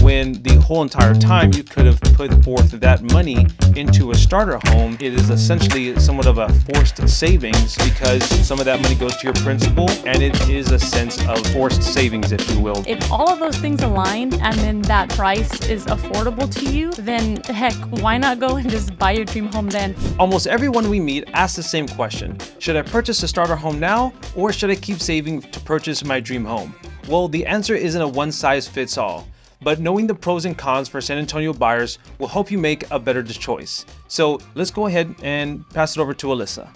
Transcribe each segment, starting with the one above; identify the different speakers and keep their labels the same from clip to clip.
Speaker 1: when the whole entire time you could have put forth that money into a starter home. It is essentially somewhat of a forced savings because some of that money goes to your principal, and it is a sense of forced savings, if you will.
Speaker 2: If all of those things align and then that price is affordable to you, then heck, why not go and just buy your dream home then?
Speaker 1: Almost everyone we meet asks the same question. Should I purchase a starter home now, or should I keep saving to purchase my dream home? Well, the answer isn't a one-size-fits-all, but knowing the pros and cons for San Antonio buyers will help you make a better choice. So let's go ahead and pass it over to Alyssa.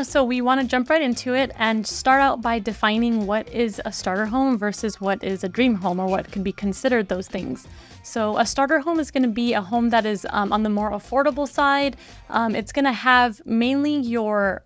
Speaker 2: So we want to jump right into it and start out by defining what is a starter home versus what is a dream home, or what can be considered those things. So a starter home is going to be a home that is on the more affordable side. It's going to have mainly your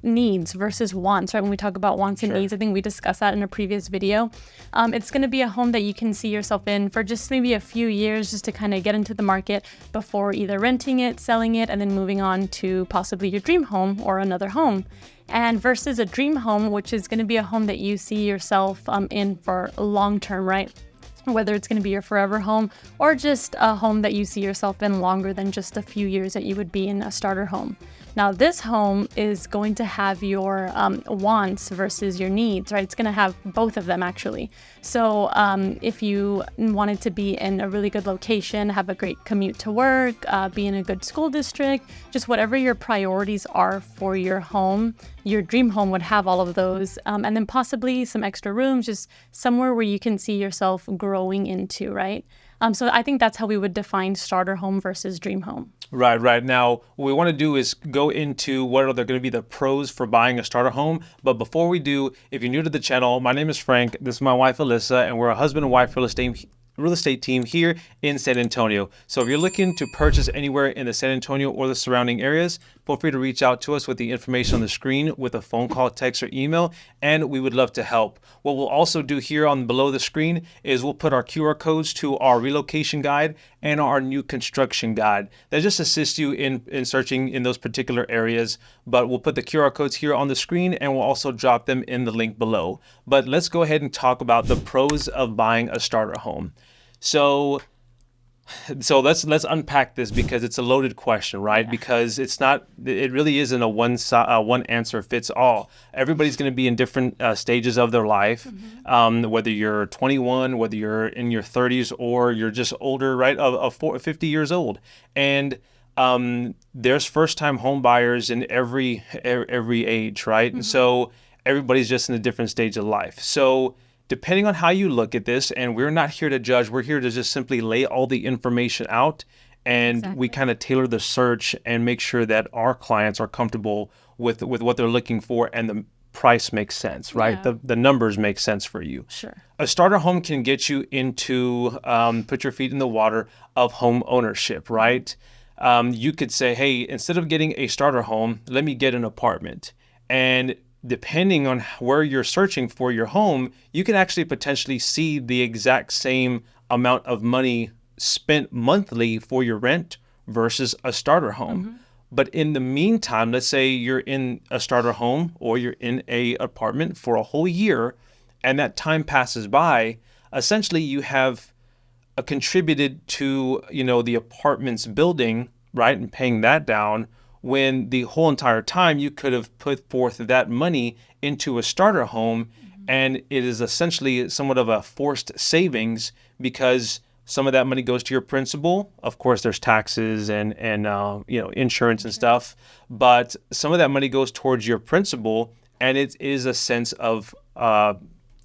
Speaker 2: needs versus wants, right? When we talk about wants and needs, I think we discussed that in a previous video. It's going to be a home that you can see yourself in for just maybe a few years, just to kind of get into the market before either renting it, selling it, and then moving on to possibly your dream home or another home. And versus a dream home, which is going to be a home that you see yourself in for long term, right? Whether it's going to be your forever home or just a home that you see yourself in longer than just a few years that you would be in a starter home. Now, this home is going to have your wants versus your needs, right? It's going to have both of them, actually. So if you wanted to be in a really good location, have a great commute to work, be in a good school district, just whatever your priorities are for your home, your dream home would have all of those. And then possibly some extra rooms, just somewhere where you can see yourself growing into, right? So I think that's how we would define starter home versus dream home.
Speaker 1: Right. Now, what we want to do is go into what are going to be the pros for buying a starter home. But before we do, if you're new to the channel, my name is Frank. This is my wife, Alyssa, and we're a husband and wife real estate team here in San Antonio. So if you're looking to purchase anywhere in the San Antonio or the surrounding areas, feel free to reach out to us with the information on the screen with a phone call, text, or email, and we would love to help. What we'll also do here on below the screen is we'll put our QR codes to our relocation guide and our new construction guide. That just assists you in searching in those particular areas, but we'll put the QR codes here on the screen, and we'll also drop them in the link below. But let's go ahead and talk about the pros of buying a starter home. So let's unpack this, because it's a loaded question, right? Yeah. Because it really isn't a one answer fits all. Everybody's going to be in different stages of their life, whether you're 21, whether you're in your 30s, or you're just older, right, of 50 years old. And there's first-time home buyers in every age, right? And so everybody's just in a different stage of life. So depending on how you look at this, and we're not here to judge, we're here to just simply lay all the information out, and we kind of tailor the search and make sure that our clients are comfortable with what they're looking for, and the price makes sense, right? Yeah. The numbers make sense for you.
Speaker 2: Sure.
Speaker 1: A starter home can get you into, put your feet in the water of home ownership, right? You could say, hey, instead of getting a starter home, let me get an apartment. And depending on where you're searching for your home, you can actually potentially see the exact same amount of money spent monthly for your rent versus a starter home. But in the meantime, let's say you're in a starter home or you're in a apartment for a whole year, and that time passes by. Essentially, you have contributed to, the apartment's building, right, and paying that down, when the whole entire time you could have put forth that money into a starter home. And it is essentially somewhat of a forced savings, because some of that money goes to your principal. Of course, there's taxes and insurance and stuff, but some of that money goes towards your principal, and it is a sense of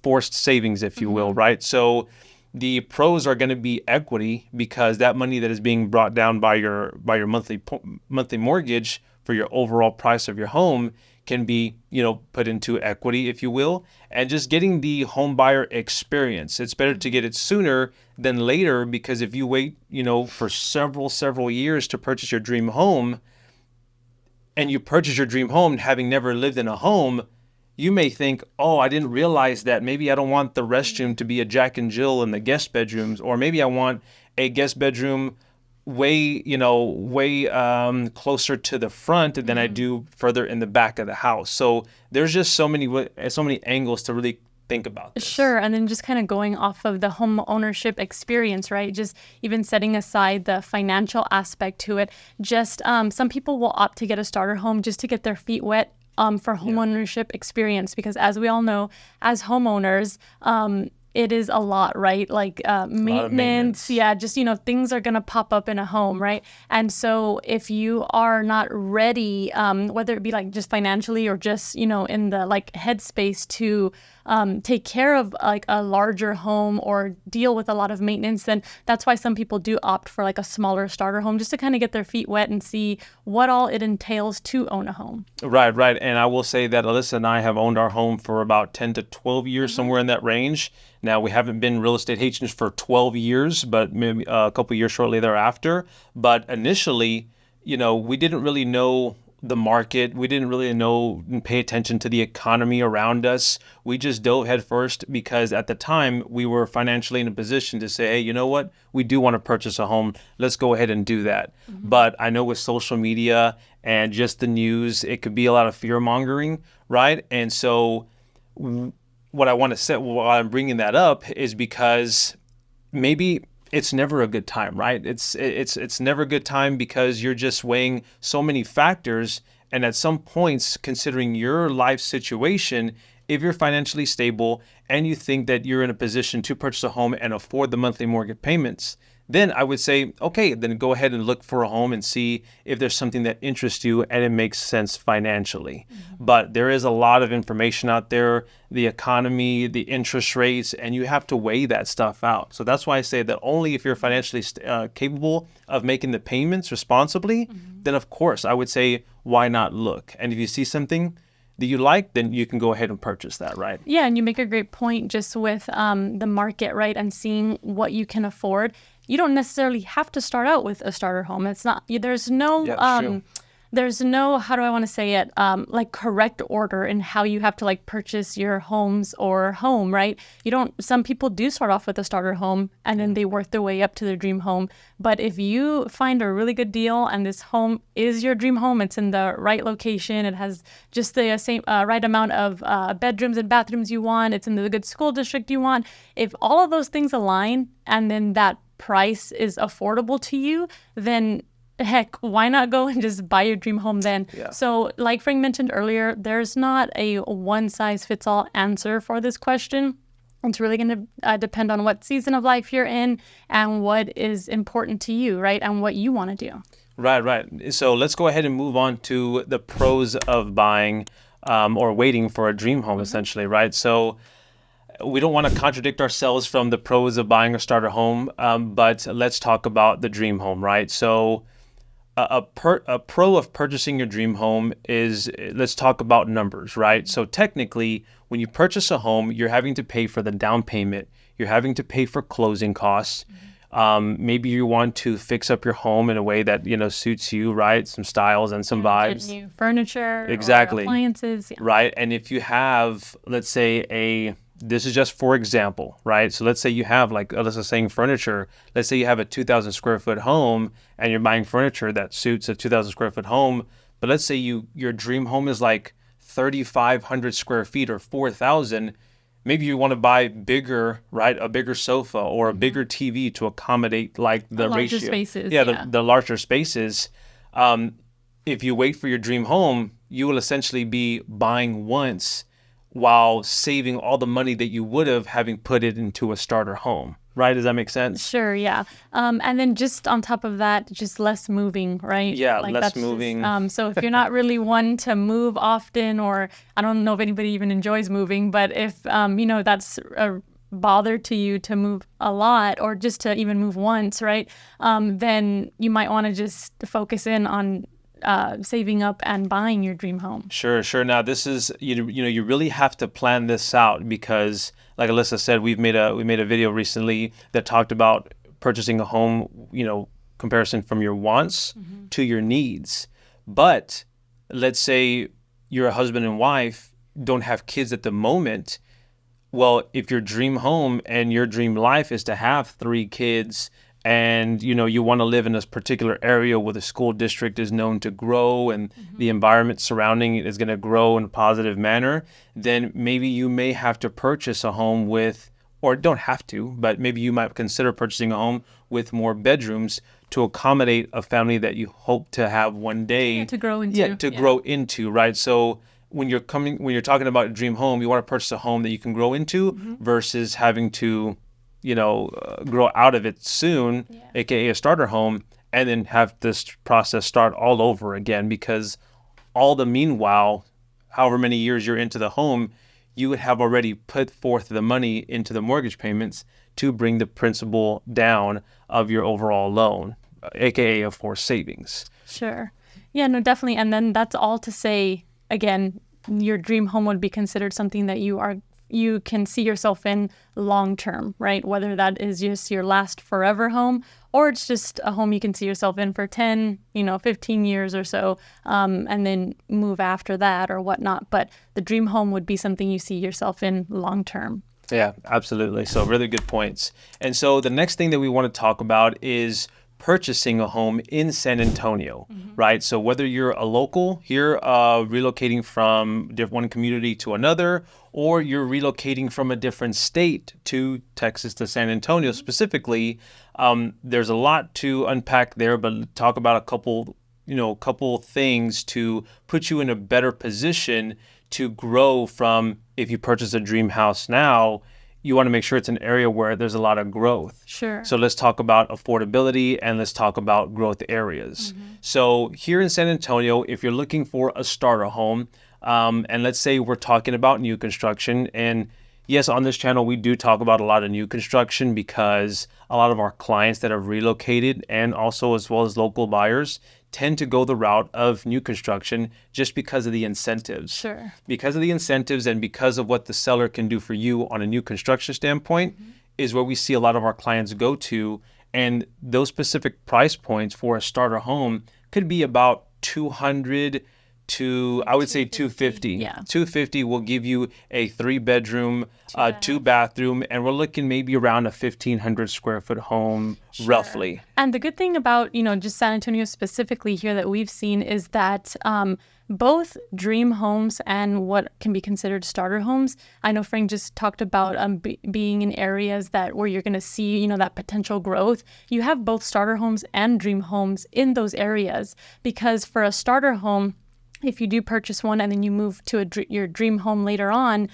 Speaker 1: forced savings, if you will, right? So the pros are going to be equity, because that money that is being brought down by your monthly mortgage for your overall price of your home can be, put into equity, if you will, and just getting the home buyer experience. It's better to get it sooner than later, because if you wait, for several years to purchase your dream home, and you purchase your dream home having never lived in a home, you may think, oh, I didn't realize that maybe I don't want the restroom to be a Jack and Jill in the guest bedrooms, or maybe I want a guest bedroom way closer to the front than I do further in the back of the house. So there's just so many angles to really think about this?
Speaker 2: Sure. And then just kind of going off of the home ownership experience, right? Just even setting aside the financial aspect to it. Just some people will opt to get a starter home just to get their feet wet for home ownership experience. Because as we all know, as homeowners, it is a lot, right? Like maintenance, yeah, just, things are going to pop up in a home, right? And so if you are not ready, whether it be like just financially or just, in the like headspace to take care of like a larger home or deal with a lot of maintenance, then that's why some people do opt for like a smaller starter home just to kind of get their feet wet and see what all it entails to own a home.
Speaker 1: Right, right. And I will say that Alyssa and I have owned our home for about 10 to 12 years, somewhere in that range. Now, we haven't been real estate agents for 12 years, but maybe a couple of years shortly thereafter. But initially, we didn't really know the market. We didn't really know and pay attention to the economy around us. We just dove headfirst because at the time we were financially in a position to say, hey, you know what? We do want to purchase a home. Let's go ahead and do that. But I know with social media and just the news, it could be a lot of fear mongering, right? And so what I want to say, why I'm bringing that up is because maybe it's never a good time, right? It's never a good time because you're just weighing so many factors, and at some points, considering your life situation, if you're financially stable and you think that you're in a position to purchase a home and afford the monthly mortgage payments, then I would say, okay, then go ahead and look for a home and see if there's something that interests you and it makes sense financially. But there is a lot of information out there, the economy, the interest rates, and you have to weigh that stuff out. So that's why I say that only if you're financially capable of making the payments responsibly, then of course I would say, why not look? And if you see something that you like, then you can go ahead and purchase that, right?
Speaker 2: Yeah, and you make a great point just with the market, right, and seeing what you can afford. You don't necessarily have to start out with a starter home. It's not, there's no,
Speaker 1: true.
Speaker 2: there's no, how do I want to say it, like correct order in how you have to like purchase your homes or home, right? Some people do start off with a starter home and then they work their way up to their dream home. But if you find a really good deal and this home is your dream home, it's in the right location, it has just the same right amount of bedrooms and bathrooms you want, it's in the good school district you want. If all of those things align and then that price is affordable to you, then heck, why not go and just buy your dream home then?
Speaker 1: Yeah.
Speaker 2: So like Frank mentioned earlier, there's not a one size fits all answer for this question. It's really going to depend on what season of life you're in and what is important to you, right? And what you want to do.
Speaker 1: Right, right. So let's go ahead and move on to the pros of buying or waiting for a dream home, essentially, right? So we don't want to contradict ourselves from the pros of buying a starter home, but let's talk about the dream home, right? So a pro of purchasing your dream home is, let's talk about numbers, right? So technically, when you purchase a home, you're having to pay for the down payment. You're having to pay for closing costs. Maybe you want to fix up your home in a way that, suits you, right? Some styles and some vibes.
Speaker 2: Get new furniture,
Speaker 1: Exactly.
Speaker 2: or appliances. Yeah.
Speaker 1: Right. And if you have, let's say, this is just for example, right? So let's say you have, like Alyssa's saying, furniture. Let's say you have a 2,000 square foot home and you're buying furniture that suits a 2,000 square foot home. But let's say your dream home is like 3,500 square feet or 4,000. Maybe you want to buy bigger, right? A bigger sofa or a bigger TV to accommodate like the
Speaker 2: larger
Speaker 1: ratio.
Speaker 2: spaces.
Speaker 1: Yeah, the larger spaces. If you wait for your dream home, you will essentially be buying once while saving all the money that you would have having put it into a starter home, right? Does that make sense?
Speaker 2: Sure, yeah. And then just on top of that, just less moving, right?
Speaker 1: Yeah,
Speaker 2: Like
Speaker 1: less
Speaker 2: that's
Speaker 1: moving.
Speaker 2: So if you're not really one to move often, or I don't know if anybody even enjoys moving, but if, that's a bother to you to move a lot or just to even move once, right? Then you might want to just focus in on saving up and buying your dream home.
Speaker 1: Sure. Now this is, you really have to plan this out because, like Alyssa said, we made a video recently that talked about purchasing a home, comparison from your wants to your needs. But let's say you're a husband and wife, don't have kids at the moment. Well, if your dream home and your dream life is to have 3 kids and you want to live in this particular area where the school district is known to grow and the environment surrounding it is going to grow in a positive manner, then maybe you may have to purchase a home with, or don't have to, but maybe you might consider purchasing a home with more bedrooms to accommodate a family that you hope to have one day.
Speaker 2: Yeah, to grow into.
Speaker 1: Yeah, to grow into, right? So when you're talking about a dream home, you want to purchase a home that you can grow into versus having to, grow out of it soon, aka a starter home, and then have this process start all over again, because all the meanwhile, however many years you're into the home, you would have already put forth the money into the mortgage payments to bring the principal down of your overall loan, aka of course savings.
Speaker 2: Sure. Yeah, no, definitely. And then that's all to say, again, your dream home would be considered something that you can see yourself in long term, right? Whether that is just your last forever home, or it's just a home you can see yourself in for 10, 15 years or so, and then move after that or whatnot. But the dream home would be something you see yourself in long term.
Speaker 1: Yeah, absolutely. So really good points. And so the next thing that we want to talk about is purchasing a home in San Antonio, right? So whether you're a local here, relocating from one community to another, or you're relocating from a different state to Texas to San Antonio specifically, there's a lot to unpack there, but talk about a couple things to put you in a better position to grow from. If you purchase a dream house now, you want to make sure it's an area where there's a lot of growth.
Speaker 2: Sure.
Speaker 1: So let's talk about affordability and let's talk about growth areas. So here in San Antonio, if you're looking for a starter home, and let's say we're talking about new construction, and yes, on this channel, we do talk about a lot of new construction because a lot of our clients that have relocated, and also as well as local buyers, tend to go the route of new construction just because of the incentives.
Speaker 2: Sure.
Speaker 1: Because of the incentives and because of what the seller can do for you on a new construction standpoint is where we see a lot of our clients go to. And those specific price points for a starter home could be about 200 to, I would say 250.
Speaker 2: Yeah.
Speaker 1: 250 will give you a 3-bedroom, 2-bathroom, and we're looking maybe around a 1,500 square foot home, roughly.
Speaker 2: And the good thing about, just San Antonio specifically here that we've seen is that both dream homes and what can be considered starter homes, I know Frank just talked about being in areas where you're going to see, that potential growth. You have both starter homes and dream homes in those areas, because for a starter home, if you do purchase one and then you move to your dream home later on,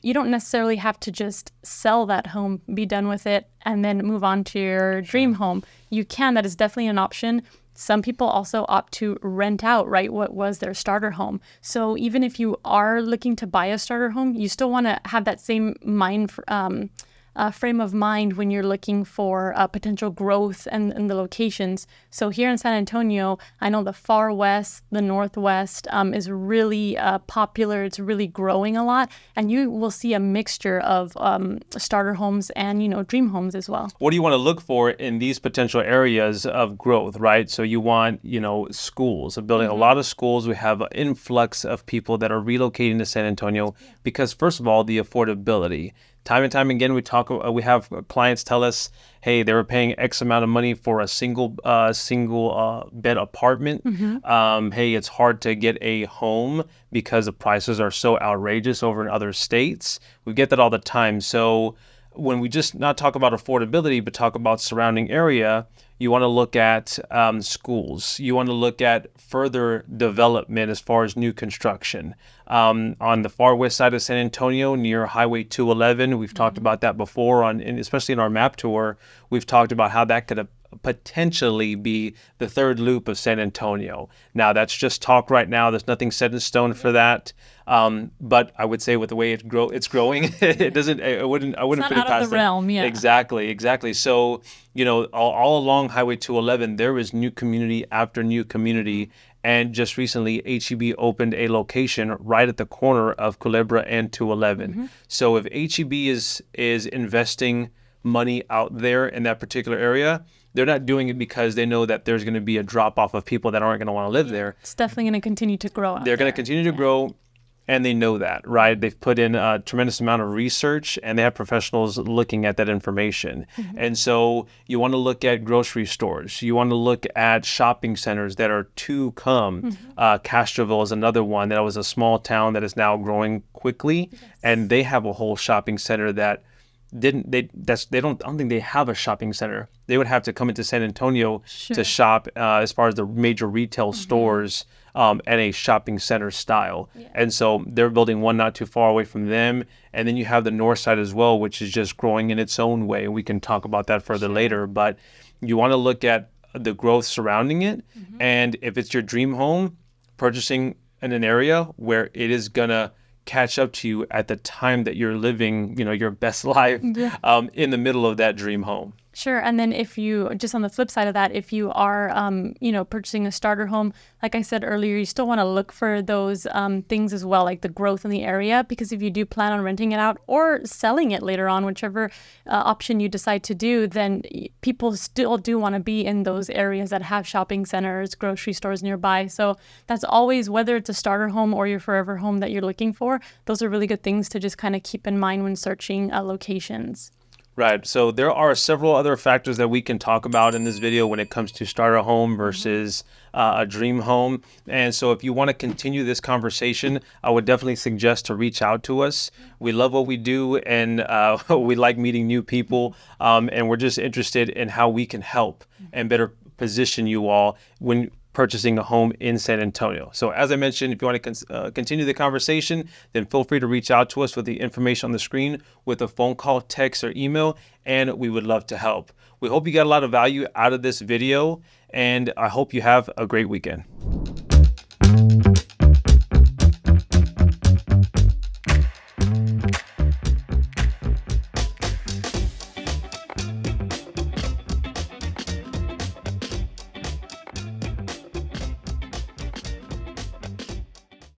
Speaker 2: you don't necessarily have to just sell that home, be done with it, and then move on to your dream home. You can. That is definitely an option. Some people also opt to rent out, right, what was their starter home. So even if you are looking to buy a starter home, you still want to have that same frame of mind when you're looking for potential growth and the locations. So here in San Antonio, I know the far west, the northwest is really popular. It's really growing a lot, and you will see a mixture of starter homes and dream homes as well.
Speaker 1: What do you want to look for in these potential areas of growth, right? So you want schools, building a lot of schools. We have an influx of people that are relocating to San Antonio because, first of all, the affordability. Time and time again, we have clients tell us, hey, they were paying X amount of money for a single bed apartment. Hey, it's hard to get a home because the prices are so outrageous over in other states. We get that all the time. So when we just not talk about affordability, but talk about surrounding area, you want to look at schools. You want to look at further development as far as new construction. On the far west side of San Antonio, near Highway 211, we've talked about that before, and especially in our map tour, we've talked about how that could potentially be the third loop of San Antonio. Now, that's just talk right now. There's nothing set in stone for that. But I would say with the way it's growing, it doesn't. I wouldn't put it past
Speaker 2: Not out of the realm. Yeah.
Speaker 1: Exactly. So all along Highway 211, there is new community after new community. And just recently, HEB opened a location right at the corner of Culebra and 211. So if HEB is investing money out there in that particular area, they're not doing it because they know that there's going to be a drop off of people that aren't going to want to live there.
Speaker 2: It's definitely going to continue to grow.
Speaker 1: They're going to continue to grow. and they know that, right? They've put in a tremendous amount of research, and they have professionals looking at that information. And so you want to look at grocery stores. You want to look at shopping centers that are to come. Castroville is another one that was a small town that is now growing quickly, and they have a whole shopping center that didn't they that's they don't I don't think they have a shopping center. They would have to come into San Antonio to shop as far as the major retail stores and a shopping center style. And so they're building one not too far away from them. And then you have the north side as well, which is just growing in its own way. We can talk about that further later, but you want to look at the growth surrounding it. And if it's your dream home, purchasing in an area where it is gonna catch up to you at the time that you're living, your best life in the middle of that dream home.
Speaker 2: Sure. And then if you, just on the flip side of that, if you are, purchasing a starter home, like I said earlier, you still want to look for those things as well, like the growth in the area, because if you do plan on renting it out or selling it later on, whichever option you decide to do, then people still do want to be in those areas that have shopping centers, grocery stores nearby. So that's always, whether it's a starter home or your forever home that you're looking for, those are really good things to just kind of keep in mind when searching locations.
Speaker 1: Right. So there are several other factors that we can talk about in this video when it comes to starter home versus a dream home. And so if you want to continue this conversation, I would definitely suggest to reach out to us. We love what we do, and we like meeting new people. And we're just interested in how we can help and better position you all when purchasing a home in San Antonio. So as I mentioned, if you want to continue the conversation, then feel free to reach out to us with the information on the screen with a phone call, text, or email, and we would love to help. We hope you got a lot of value out of this video, and I hope you have a great weekend.